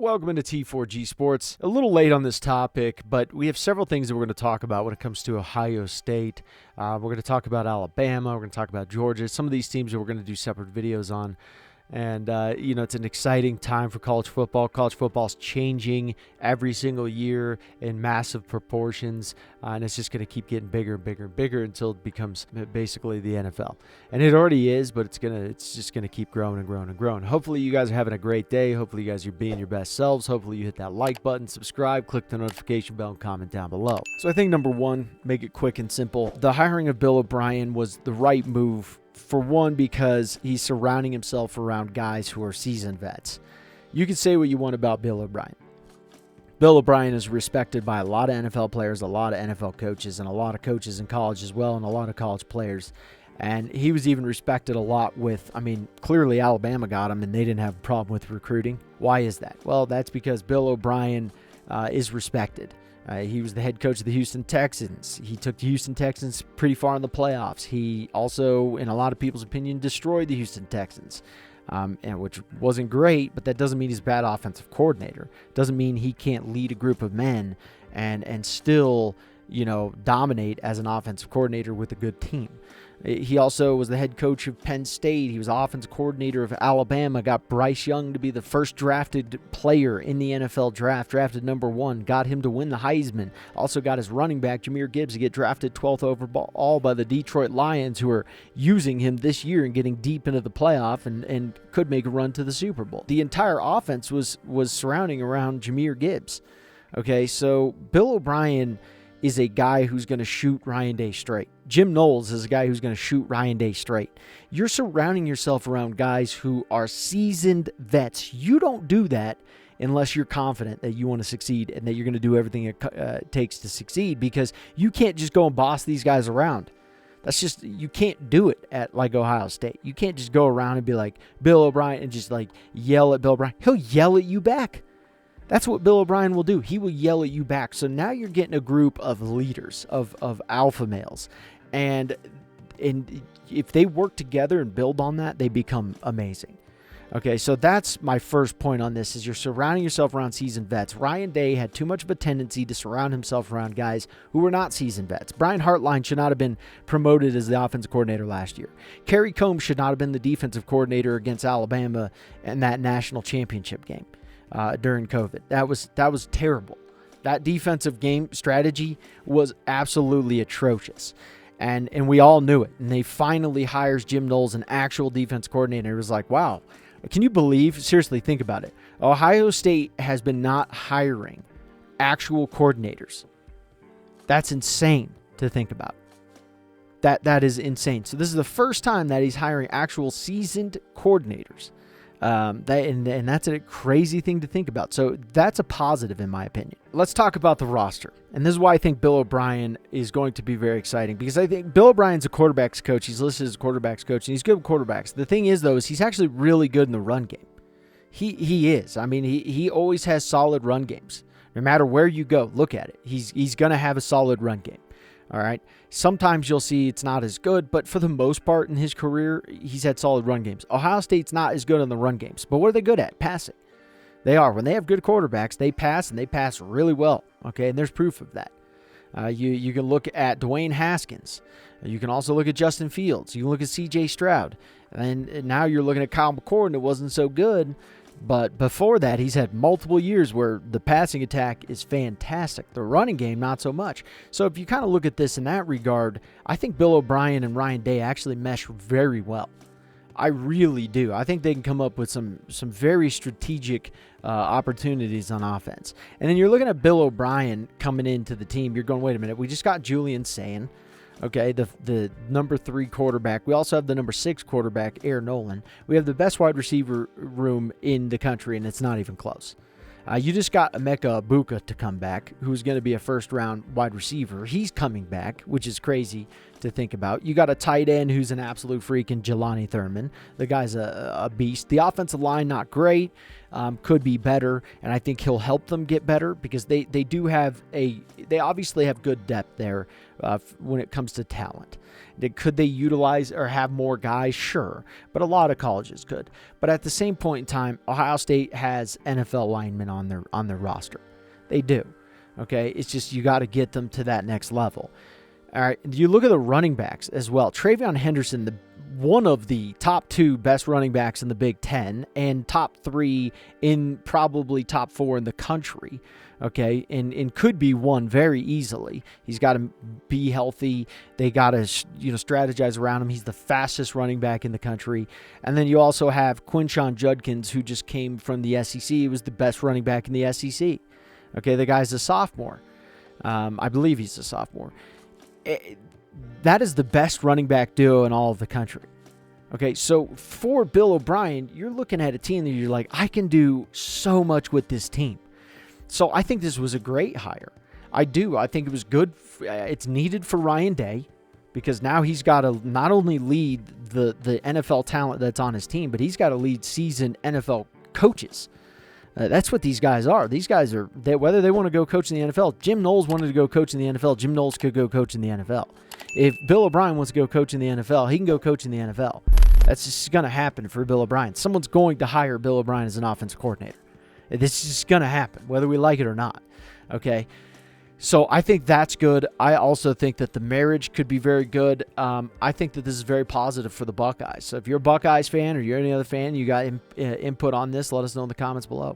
Welcome into T4G Sports. A little late on this topic, but we have several things that we're going to talk about when it comes to Ohio State. We're going to talk about Alabama. We're going to talk about Georgia. Some of these teams that we're going to do separate videos on. And, it's an exciting time for college football. College football is changing every single year in massive proportions, and it's just going to keep getting bigger and bigger and bigger until it becomes basically the NFL. And it already is, but it's just going to keep growing and growing and growing. Hopefully you guys are having a great day. Hopefully you guys are being your best selves. Hopefully you hit that like button, subscribe, click the notification bell, and comment down below. So I think number one, make it quick and simple. The hiring of Bill O'Brien was the right move. For one, because he's surrounding himself around guys who are seasoned vets. You can say what you want about Bill O'Brien. Bill O'Brien is respected by a lot of NFL players, a lot of NFL coaches, and a lot of coaches in college as well, and a lot of college players. And he was even respected a lot with, clearly Alabama got him, and they didn't have a problem with recruiting. Why is that? Well, that's because Bill O'Brien is respected. He was the head coach of the Houston Texans. He took the Houston Texans pretty far in the playoffs. He also, in a lot of people's opinion, destroyed the Houston Texans, which wasn't great, but that doesn't mean he's a bad offensive coordinator. Doesn't mean he can't lead a group of men and still, dominate as an offensive coordinator with a good team. He also was the head coach of Penn State. He was offensive coordinator of Alabama, got Bryce Young to be the first drafted player in the NFL draft, drafted number 1, got him to win the Heisman. Also got his running back, Jahmyr Gibbs, to get drafted 12th overall by the Detroit Lions, who are using him this year and getting deep into the playoff and could make a run to the Super Bowl. The entire offense was surrounding around Jahmyr Gibbs. Okay, so Bill O'Brien is a guy who's going to shoot Ryan Day straight. Jim Knowles is a guy who's going to shoot Ryan Day straight. You're surrounding yourself around guys who are seasoned vets. You don't do that unless you're confident that you want to succeed and that you're going to do everything it takes to succeed, because you can't just go and boss these guys around. You can't do it at like Ohio State. You can't just go around and be like Bill O'Brien and just like yell at Bill O'Brien. He'll yell at you back. That's what Bill O'Brien will do. He will yell at you back. So now you're getting a group of leaders, of alpha males. And if they work together and build on that, they become amazing. Okay, so that's my first point on this, is you're surrounding yourself around seasoned vets. Ryan Day had too much of a tendency to surround himself around guys who were not seasoned vets. Brian Hartline should not have been promoted as the offensive coordinator last year. Kerry Combs should not have been the defensive coordinator against Alabama in that national championship game. During COVID. That was terrible. That defensive game strategy was absolutely atrocious. And we all knew it. And they finally hires Jim Knowles, an actual defense coordinator. It was like, wow, can you believe? Seriously, think about it. Ohio State has been not hiring actual coordinators. That's insane to think about. That is insane. So this is the first time that he's hiring actual seasoned coordinators. And that's a crazy thing to think about. So that's a positive in my opinion. Let's talk about the roster. And this is why I think Bill O'Brien is going to be very exciting, because I think Bill O'Brien's a quarterback's coach. He's listed as a quarterback's coach, and he's good with quarterbacks. The thing is, though, is he's actually really good in the run game. He is. He always has solid run games. No matter where you go, look at it. He's going to have a solid run game. All right. Sometimes you'll see it's not as good, but for the most part in his career, he's had solid run games. Ohio State's not as good in the run games, but what are they good at? Passing. They are. When they have good quarterbacks, they pass, and they pass really well. Okay, and there's proof of that. You can look at Dwayne Haskins. You can also look at Justin Fields. You can look at C.J. Stroud. And now you're looking at Kyle McCord, it wasn't so good. But before that, he's had multiple years where the passing attack is fantastic. The running game, not so much. So if you kind of look at this in that regard, I think Bill O'Brien and Ryan Day actually mesh very well. I really do. I think they can come up with some very strategic opportunities on offense. And then you're looking at Bill O'Brien coming into the team. You're going, wait a minute, we just got Julian Sayin. Okay, the number 3 quarterback. We also have the number 6 quarterback, Aaron Nolan. We have the best wide receiver room in the country, and it's not even close. You just got Emeka Egbuka to come back, who's going to be a first-round wide receiver. He's coming back, which is crazy. to think about. You got a tight end who's an absolute freak in Jelani Thurman. The guy's a beast. The offensive line, not great. Could be better, and I think he'll help them get better because they obviously have good depth there when it comes to talent. Could they utilize or have more guys? Sure, but a lot of colleges could. But at the same point in time, Ohio State has NFL linemen on their roster. They do. Okay, it's just you got to get them to that next level. All right, you look at the running backs as well. Travion Henderson, one of the top 2 best running backs in the Big Ten and top 3 in probably top 4 in the country. Okay, and could be one very easily. He's got to be healthy. They got to strategize around him. He's the fastest running back in the country. And then you also have Quinshon Judkins, who just came from the SEC. He was the best running back in the SEC. Okay, the guy's a sophomore. I believe he's a sophomore. That is the best running back duo in all of the country. Okay, so for Bill O'Brien, you're looking at a team that you're like, I can do so much with this team. So I think this was a great hire. I do. I think it was good. It's needed for Ryan Day because now he's got to not only lead the NFL talent that's on his team, but he's got to lead seasoned NFL coaches. That's what these guys are. These guys are, whether they want to go coach in the NFL, Jim Knowles wanted to go coach in the NFL. Jim Knowles could go coach in the NFL. If Bill O'Brien wants to go coach in the NFL, he can go coach in the NFL. That's just going to happen for Bill O'Brien. Someone's going to hire Bill O'Brien as an offensive coordinator. This is just going to happen, whether we like it or not. Okay? So I think that's good. I also think that the marriage could be very good. I think that this is very positive for the Buckeyes. So if you're a Buckeyes fan or you're any other fan, you got input on this, let us know in the comments below.